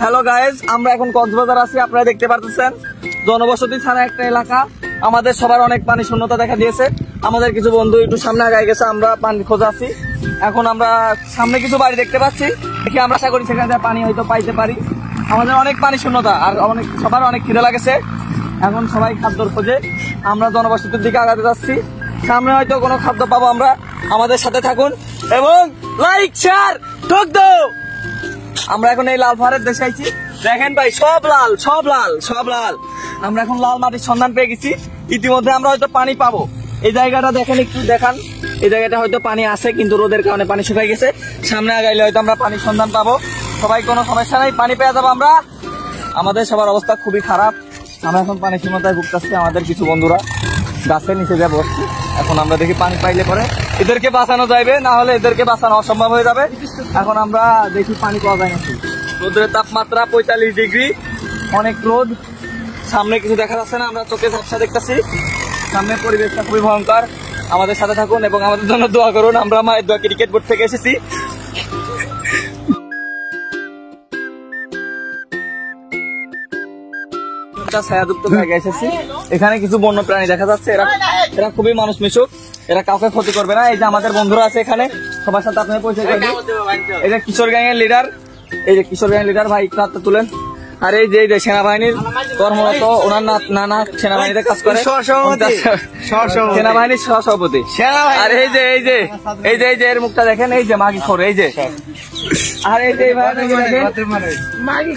Hello guys, আমরা এখন কক্সবাজার আছি। আপনারা দেখতে পারতেছেন জনবসতি ছাড়া একটা এলাকা। আমাদের সবার অনেক পানি শূন্যতা দেখা দিয়েছে। আমাদের কিছু বন্ধু একটু সামনে আগায় গেছে, আমরা পানি খোঁজা আছি। এখন আমরা সামনে কিছু বাড়ি দেখতে পাচ্ছি, দেখি আমরা আশা করি সেখানে পানি হয়তো পাইতে পারি। আমাদের অনেক পানি শূন্যতা আর সবার অনেক খিদে লাগেছে। এখন সবাই খাদ্যর খোঁজে আমরা জনবসতির দিকে আগাতে যাচ্ছি। সামনে হয়তো কোনো খাদ্য পাবো আমরা। আমাদের সাথে থাকুন এবং লাইক শেয়ার ঠোক দাও। আমরা এখন এই লাল পাহাড়ের দেশে আইছি। দেখেন ভাই, সব লাল সব লাল সব লাল। আমরা এখন লাল মাটির সন্ধান পেয়ে গেছি। ইতিমধ্যে আমরা হয়তো পানি পাবো। এই জায়গাটা দেখেন, একটু দেখান। এই জায়গাটা হয়তো পানি আছে, কিন্তু রোদের কারণে পানি শুকাই গেছে। সামনে আগাইলে হয়তো আমরা পানির সন্ধান পাবো। সবাই কোনো সমস্যা নাই, পানি পেয়ে যাবো আমরা। আমাদের সবার অবস্থা খুবই খারাপ। আমরা এখন পানি শূন্যতায় ভুগতেছি। আমাদের কিছু বন্ধুরা গাছের নিচে যাবো। এখন আমরা দেখি পানি পাইলে পরে এদেরকে বাঁচানো যাবে, না হলে এদেরকে বাঁচানো অসম্ভব হয়ে যাবে। এখন আমরা দেখি পানি পাওয়া যায় নাকি। রোদের তাপমাত্রা 45 ডিগ্রি, অনেক রোদ। সামনে কিছু দেখা যাচ্ছে না, আমরা চোখে ঝাপসা দেখতেছি। সামনে পরিবেশটা খুবই ভয়ঙ্কর। আমাদের সাথে থাকুন এবং আমাদের জন্য দোয়া করুন। আমরা মায়ের দোয়া ক্রিকেট বোর্ড থেকে এসেছি। ছায়াযুক্ত জায়গায় এসেছি। এখানে কিছু বন্য প্রাণী দেখা যাচ্ছে। এরা খুবই মানুষ মিশুক, এরা কাউকে ক্ষতি করবে না। এই যে আমাদের বন্ধুরা আছে এখানে, সবার সাথে আপনার পরিচয় করবেন। এই যে কিশোর গ্যাং এর লিডার, এই যে কিশোর গ্যাং লিডার ভাই, একটু হাতটা তুলেন। আর এই যে সেনাবাহিনীর কর্মরত, ওনার নানা সেনাবাহিনীতে কাজ করে, সেনাবাহিনীর সহসভাপতি। আর এই যে এই যে এই যে এই যে এর মুখটা দেখেন, এই যে মাগি খোর, এই যে। আর এই যে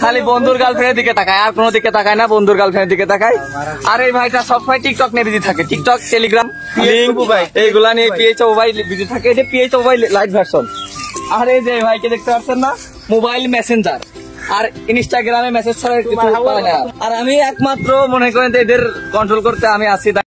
খালি বন্ধুর গার্লফ্রেন্ডের দিকে তাকায়, আর কোনো দিকে তাকায় না, বন্ধুর গার্লফ্রেন্ডের দিকে তাকায়। আর এই ভাইটা সবসময় টিকটক নিয়ে বিজি থাকে, টিকটক, টেলিগ্রাম, এইগুলা নিয়ে পিএইচও মোবাইল বিজি থাকে। এই যে পিএইচও মোবাইল লাইট ভার্সন। আর এই যে ভাইকে দেখতে পাচ্ছেন না, মোবাইল মেসেঞ্জার আর ইনস্টাগ্রামে মেসেজ ছাড়া কিছু পায় না। আর আমি একমাত্র মনে করেন এদের কন্ট্রোল করতে আমি আছি।